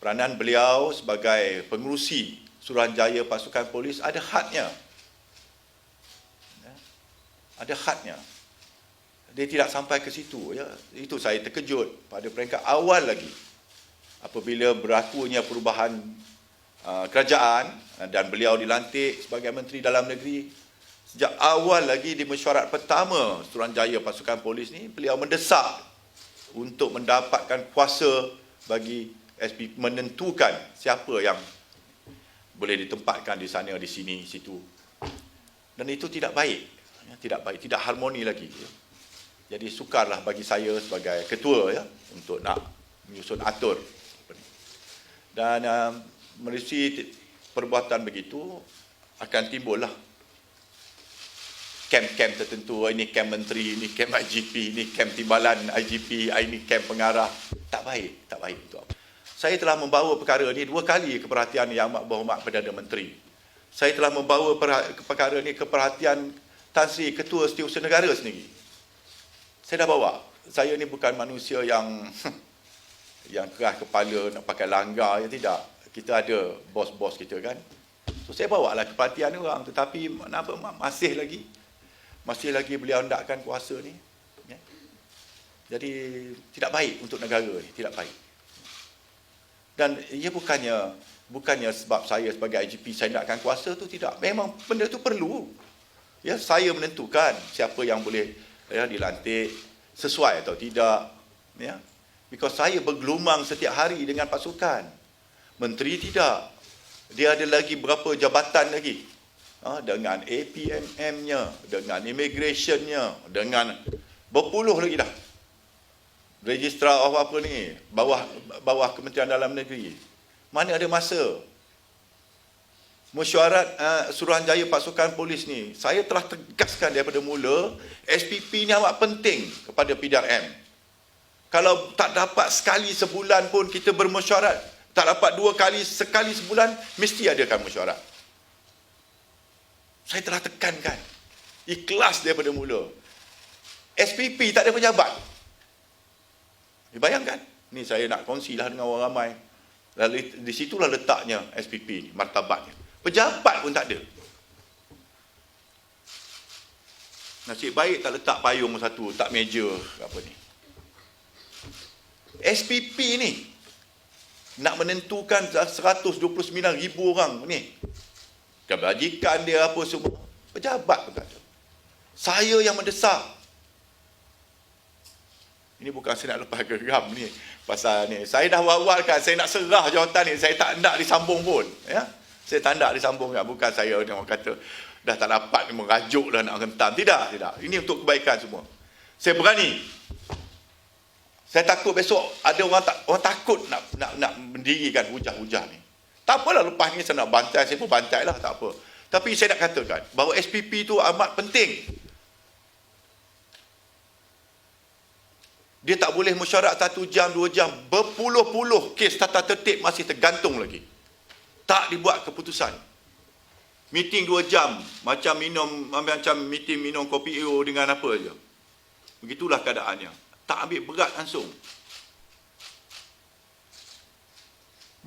peranan beliau sebagai pengerusi Suruhanjaya Pasukan Polis ada hadnya. Ada hadnya. Dia tidak sampai ke situ. Ya. Itu saya terkejut pada peringkat awal lagi. Apabila berlakunya perubahan kerajaan dan beliau dilantik sebagai Menteri Dalam Negeri, sejak awal lagi di mesyuarat pertama Suruhanjaya Pasukan Polis ni, beliau mendesak untuk mendapatkan kuasa bagi SP menentukan siapa yang boleh ditempatkan di sana, di sini, situ. Dan itu tidak baik. Tidak baik, tidak harmoni lagi. Jadi sukarlah bagi saya sebagai ketua ya untuk nak menyusun atur. Dan melalui perbuatan begitu akan timbullah kem-kem tertentu. Ini kem menteri, ini kem IGP, ini kem timbalan IGP, ini kem pengarah. Tak baik, tak baik itu. Saya telah membawa perkara ini 2 kali ke perhatian Yang Amat Berhormat Perdana Menteri. Saya telah membawa perkara ini ke perhatian Tan Sri Ketua Setiausaha Negara sendiri. Saya dah bawa. Saya ni bukan manusia yang keras kepala nak pakai langgar, ya tidak. Kita ada bos-bos kita kan. So saya bawa lah ke perhatian orang, tetapi kenapa masih lagi beliau hendakkan kuasa ni. Ya. Jadi tidak baik untuk negara ni, tidak baik. Dan ia bukannya sebab saya sebagai IGP saya hendakkan kuasa tu, tidak. Memang benda tu perlu. Ya, saya menentukan siapa yang boleh dilantik sesuai atau tidak, ya. Because saya bergelumang setiap hari dengan pasukan. Menteri tidak. Dia ada lagi berapa jabatan lagi. Dengan APMM-nya, dengan immigration-nya, dengan berpuluh lagi dah. Registrar of apa ni, bawah Kementerian Dalam Negeri. Mana ada masa? Mesyuarat Suruhanjaya Pasukan Polis ni, saya telah tegaskan daripada mula, SPP ni amat penting kepada PDRM. Kalau tak dapat sekali sebulan pun kita bermesyuarat, tak dapat 2 kali, sekali sebulan, mesti adakan mesyuarat. Saya telah tekankan, ikhlas daripada mula. SPP tak ada pejabat. Bayangkan, ni saya nak kongsilah dengan orang ramai. Lalu di situlah letaknya SPP ni, martabatnya. Pejabat pun tak ada. Nasib baik tak letak payung satu, tak meja apa ni. SPP ni nak menentukan 129,000 orang ni. Kebajikan dia apa semua. Pejabat pun tak ada. Saya yang mendesak. Ini bukan saya nak lepas geram ni pasal ni. Saya dah awal-awalkan saya nak serah jawatan ni, saya tak nak disambung pun, ya. Saya tak nak disambung kan. Bukan saya orang kata dah tak dapat merajuk dah nak rentam. Tidak. Ini untuk kebaikan semua. Saya berani. Saya takut besok ada orang takut nak mendirikan hujah-hujah ni. Tak apalah, lepas ni saya nak bantai, saya pun bantai lah, tak apa. Tapi saya nak katakan bahawa SPP tu amat penting. Dia tak boleh mesyuarat 1 jam, 2 jam. Berpuluh-puluh kes tata tertib masih tergantung lagi. Tak dibuat keputusan. Meeting 2 jam, macam meeting minum kopi EO dengan apa je. Begitulah keadaannya. Tak ambil berat langsung.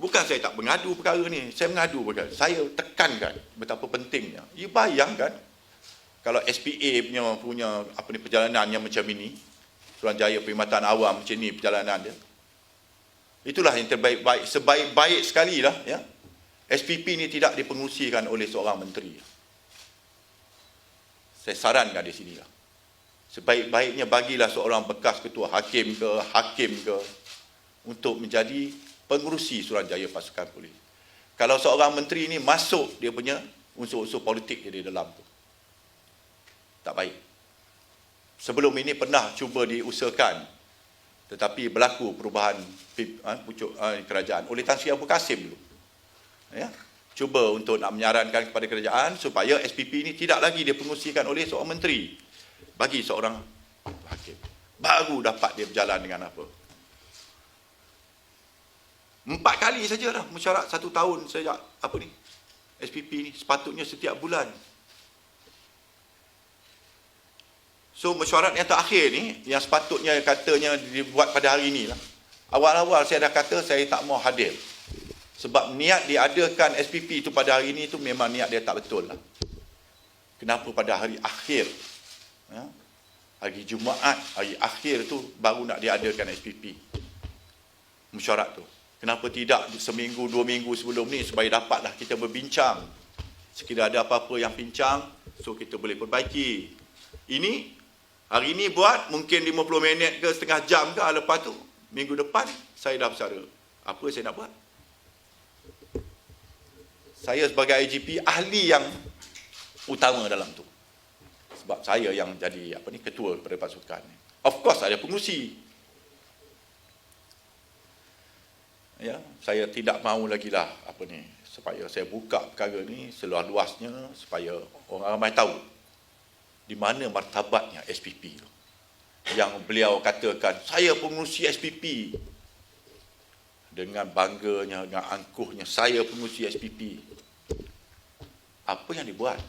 Bukan saya tak mengadu perkara ni. Saya mengadu perkara. Saya tekankan betapa pentingnya. You bayangkan kalau SPA punya perjalanannya macam ini, Suruhanjaya Perkhidmatan Awam macam ni perjalanan dia. Itulah yang terbaik-baik, sebaik-baik sekali lah, ya. SPP ni tidak dipengerusikan oleh seorang menteri. Saya sarankan di sinilah. Sebaik-baiknya bagilah seorang bekas ketua hakim ke untuk menjadi pengerusi Suruhanjaya Pasukan Polis. Kalau seorang menteri ni masuk dia punya unsur-unsur politik dia di dalam tu, tak baik. Sebelum ini pernah cuba diusahakan, tetapi berlaku perubahan pucuk kerajaan oleh Tan Sri Abu Kasim dulu. Ya, cuba untuk nak menyarankan kepada kerajaan supaya SPP ini tidak lagi dipengerusikan oleh seorang menteri, bagi seorang hakim. Baru dapat dia berjalan dengan apa. 4 kali saja dah mesyuarat 1 tahun sejak SPP ni, sepatutnya setiap bulan. So mesyuarat yang terakhir ni, yang sepatutnya katanya dibuat pada hari ni lah. Awal-awal saya dah kata saya tak mau hadir. Sebab niat diadakan SPP itu pada hari ini itu memang niat dia tak betul lah. Kenapa pada hari akhir, hari Jumaat, hari akhir tu baru nak diadakan SPP mesyuarat tu? Kenapa tidak seminggu, 2 minggu sebelum ni supaya dapatlah kita berbincang. Sekiranya ada apa-apa yang pincang, so kita boleh perbaiki. Ini, hari ini buat mungkin 50 minit ke setengah jam ke, lepas tu minggu depan saya dah bersara. Apa saya nak buat? Saya sebagai IGP ahli yang utama dalam tu. Sebab saya yang jadi ketua pada pasukan. Of course ada pengurusi. Ya, saya tidak mahu lagi lah supaya saya buka perkara ni seluas-luasnya supaya orang ramai tahu di mana martabatnya SPP tu. Yang beliau katakan, saya pengurusi SPP. Dengan bangganya, dengan angkuhnya, saya pengurusi SPP. Apa yang dibuat?